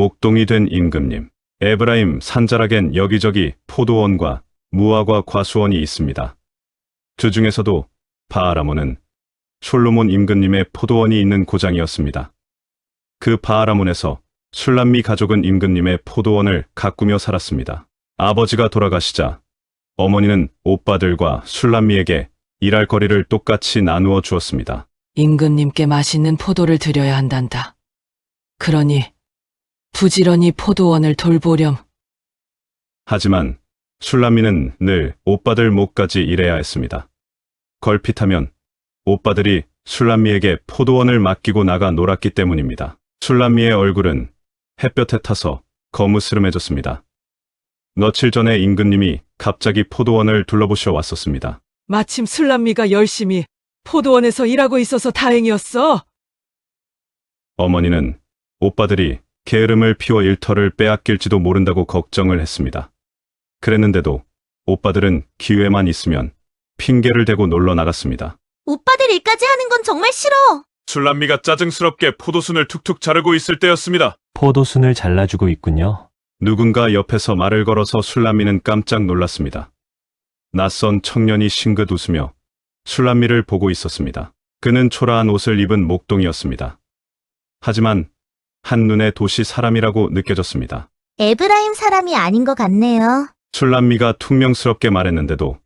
목동이 된 임금님. 에브라임 산자락엔 여기저기 포도원과 무화과 과수원이 있습니다. 그 중에서도 바알아몬은 솔로몬 임금님의 포도원이 있는 고장이었습니다. 그 바알아몬에서 술람미 가족은 임금님의 포도원을 가꾸며 살았습니다. 아버지가 돌아가시자 어머니는 오빠들과 술람미에게 일할 거리를 똑같이 나누어 주었습니다. 임금님께 맛있는 포도를 드려야 한단다. 그러니 부지런히 포도원을 돌보렴. 하지만 술람미는 늘 오빠들 목까지 일해야 했습니다. 걸핏하면 오빠들이 술람미에게 포도원을 맡기고 나가 놀았기 때문입니다. 술람미의 얼굴은 햇볕에 타서 거무스름해졌습니다. 며칠 전에 임금님이 갑자기 포도원을 둘러보셔 왔었습니다. 마침 술람미가 열심히 포도원에서 일하고 있어서 다행이었어. 어머니는 오빠들이 게으름을 피워 일터를 빼앗길지도 모른다고 걱정을 했습니다. 그랬는데도 오빠들은 기회만 있으면 핑계를 대고 놀러 나갔습니다. 오빠들 일까지 하는 건 정말 싫어. 술람미가 짜증스럽게 포도순을 툭툭 자르고 있을 때였습니다. 포도순을 잘라주고 있군요. 누군가 옆에서 말을 걸어서 술람미는 깜짝 놀랐습니다. 낯선 청년이 싱긋 웃으며 술람미를 보고 있었습니다. 그는 초라한 옷을 입은 목동이었습니다. 하지만 한눈에 도시 사람이라고 느껴졌습니다. 에브라임 사람이 아닌 것 같네요. 술람미가 퉁명스럽게 말했는데도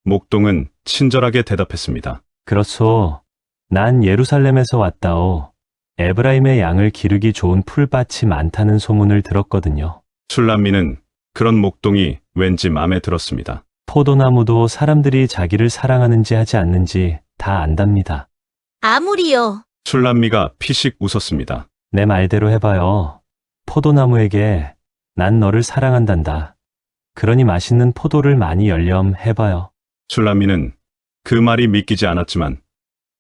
목동은 친절하게 대답했습니다. 그렇소. 난 예루살렘에서 왔다오. 에브라임의 양을 기르기 좋은 풀밭이 많다는 소문을 들었거든요. 술람미는 그런 목동이 왠지 마음에 들었습니다. 포도나무도 사람들이 자기를 사랑하는지 하지 않는지 다 안답니다. 아무리요. 술람미가 피식 웃었습니다. 내 말대로 해봐요. 포도나무에게 난 너를 사랑한단다. 그러니 맛있는 포도를 많이 열렴 해봐요. 술람미는 그 말이 믿기지 않았지만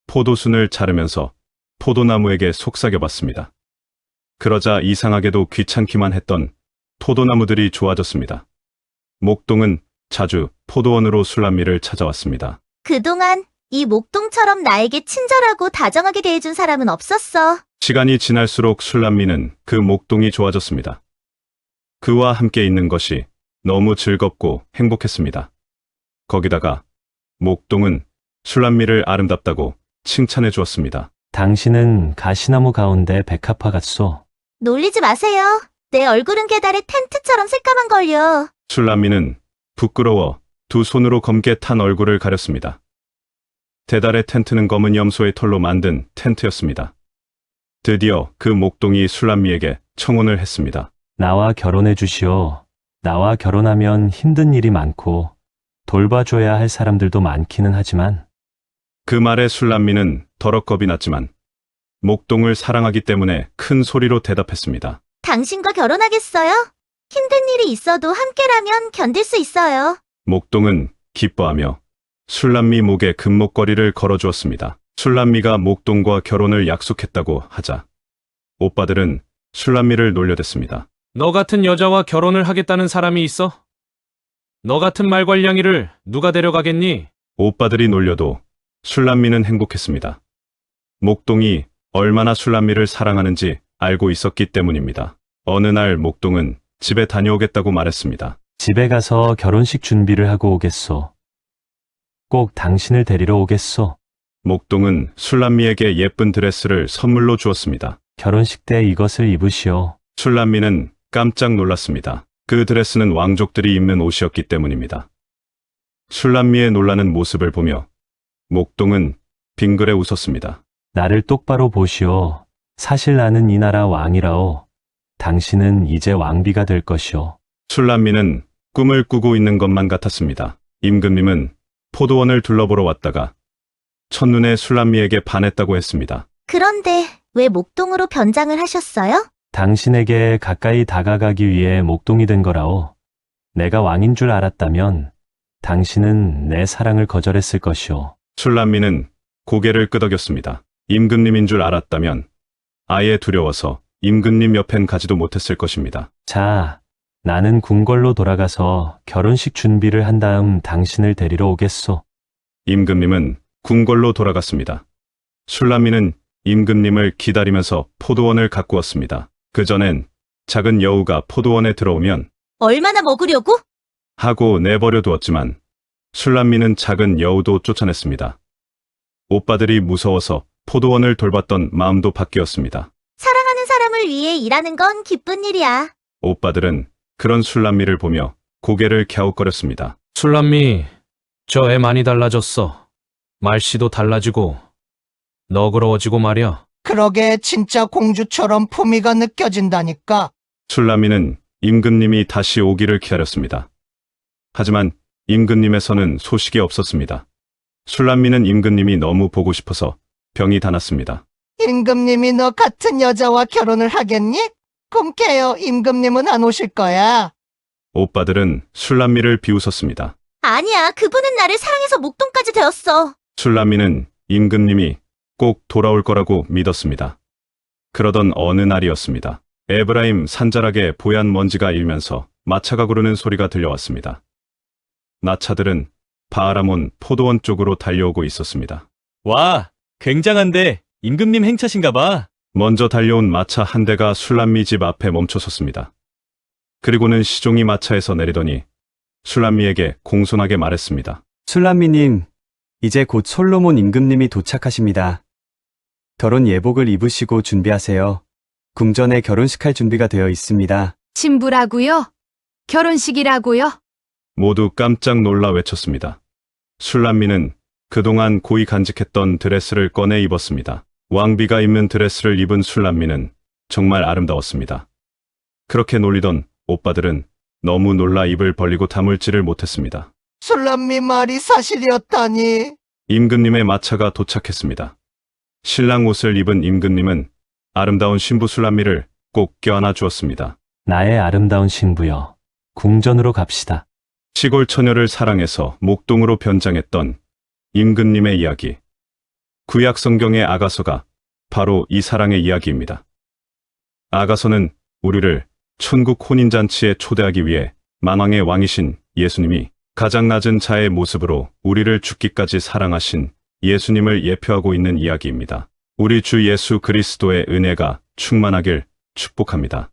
포도순을 자르면서 포도나무에게 속삭여봤습니다. 그러자 이상하게도 귀찮기만 했던 포도나무들이 좋아졌습니다. 목동은 자주 포도원으로 술람미를 찾아왔습니다. 그동안 이 목동처럼 나에게 친절하고 다정하게 대해준 사람은 없었어. 시간이 지날수록 술람미는 그 목동이 좋아졌습니다. 그와 함께 있는 것이 너무 즐겁고 행복했습니다. 거기다가 목동은 술람미를 아름답다고 칭찬해 주었습니다. 당신은 가시나무 가운데 백합화 같소. 놀리지 마세요. 내 얼굴은 계달의 텐트처럼 새까만걸요. 술람미는 부끄러워 두 손으로 검게 탄 얼굴을 가렸습니다. 대달의 텐트는 검은 염소의 털로 만든 텐트였습니다. 드디어 그 목동이 술람미에게 청혼을 했습니다. 나와 결혼해 주시오. 나와 결혼하면 힘든 일이 많고 돌봐줘야 할 사람들도 많기는 하지만 그 말에 술람미는 더럭 겁이 났지만 목동을 사랑하기 때문에 큰 소리로 대답했습니다. 당신과 결혼하겠어요? 힘든 일이 있어도 함께라면 견딜 수 있어요. 목동은 기뻐하며 술람미 목에 금목걸이를 걸어주었습니다. 술람미가 목동과 결혼을 약속했다고 하자 오빠들은 술람미를 놀려댔습니다. 너 같은 여자와 결혼을 하겠다는 사람이 있어? 너 같은 말괄량이를 누가 데려가겠니? 오빠들이 놀려도 술람미는 행복했습니다. 목동이 얼마나 술람미를 사랑하는지 알고 있었기 때문입니다. 어느 날 목동은 집에 다녀오겠다고 말했습니다. 집에 가서 결혼식 준비를 하고 오겠소. 꼭 당신을 데리러 오겠소. 목동은 술람미에게 예쁜 드레스를 선물로 주었습니다. 결혼식 때 이것을 입으시오. 술람미는 깜짝 놀랐습니다. 그 드레스는 왕족들이 입는 옷이었기 때문입니다. 술람미의 놀라는 모습을 보며 목동은 빙그레 웃었습니다. 나를 똑바로 보시오. 사실 나는 이 나라 왕이라오. 당신은 이제 왕비가 될 것이오. 술람미는 꿈을 꾸고 있는 것만 같았습니다. 임금님은 포도원을 둘러보러 왔다가 첫눈에 술람미에게 반했다고 했습니다. 그런데 왜 목동으로 변장을 하셨어요? 당신에게 가까이 다가가기 위해 목동이 된 거라오. 내가 왕인 줄 알았다면 당신은 내 사랑을 거절했을 것이오. 술람미는 고개를 끄덕였습니다. 임금님인 줄 알았다면 아예 두려워서 임금님 옆엔 가지도 못했을 것입니다. 자, 나는 궁궐로 돌아가서 결혼식 준비를 한 다음 당신을 데리러 오겠소. 임금님은 궁궐로 돌아갔습니다. 술람미는 임금님을 기다리면서 포도원을 가꾸었습니다. 그전엔 작은 여우가 포도원에 들어오면 얼마나 먹으려고? 하고 내버려 두었지만 술람미는 작은 여우도 쫓아냈습니다. 오빠들이 무서워서 포도원을 돌봤던 마음도 바뀌었습니다. 사랑하는 사람을 위해 일하는 건 기쁜 일이야. 오빠들은 그런 술람미를 보며 고개를 갸웃거렸습니다. 술람미, 저 애 많이 달라졌어. 말씨도 달라지고 너그러워지고 말이야. 그러게 진짜 공주처럼 품위가 느껴진다니까. 술람미는 임금님이 다시 오기를 기다렸습니다. 하지만 임금님에서는 소식이 없었습니다. 술람미는 임금님이 너무 보고 싶어서 병이 다 났습니다. 임금님이 너 같은 여자와 결혼을 하겠니? 꿈깨요. 임금님은 안 오실 거야. 오빠들은 술람미를 비웃었습니다. 아니야, 그분은 나를 사랑해서 목동까지 되었어. 술람미는 임금님이 꼭 돌아올 거라고 믿었습니다. 그러던 어느 날이었습니다. 에브라임 산자락에 뽀얀 먼지가 일면서 마차가 구르는 소리가 들려왔습니다. 나차들은 바아라몬 포도원 쪽으로 달려오고 있었습니다. 와, 굉장한데 임금님 행차신가 봐. 먼저 달려온 마차 한 대가 술람미 집 앞에 멈춰섰습니다. 그리고는 시종이 마차에서 내리더니 술람미에게 공손하게 말했습니다. 술람미님, 이제 곧 솔로몬 임금님이 도착하십니다. 결혼 예복을 입으시고 준비하세요. 궁전에 결혼식 할 준비가 되어 있습니다. 신부라고요? 결혼식이라고요? 모두 깜짝 놀라 외쳤습니다. 술람미는 그동안 고이 간직했던 드레스를 꺼내 입었습니다. 왕비가 입는 드레스를 입은 술람미는 정말 아름다웠습니다. 그렇게 놀리던 오빠들은 너무 놀라 입을 벌리고 다물지를 못했습니다. 술람미 말이 사실이었다니. 임금님의 마차가 도착했습니다. 신랑 옷을 입은 임금님은 아름다운 신부 술람미를 꼭 껴안아 주었습니다. 나의 아름다운 신부여, 궁전으로 갑시다. 시골 처녀를 사랑해서 목동으로 변장했던 임금님의 이야기. 구약 성경의 아가서가 바로 이 사랑의 이야기입니다. 아가서는 우리를 천국 혼인잔치에 초대하기 위해 만왕의 왕이신 예수님이 가장 낮은 자의 모습으로 우리를 죽기까지 사랑하신 예수님을 예표하고 있는 이야기입니다. 우리 주 예수 그리스도의 은혜가 충만하길 축복합니다.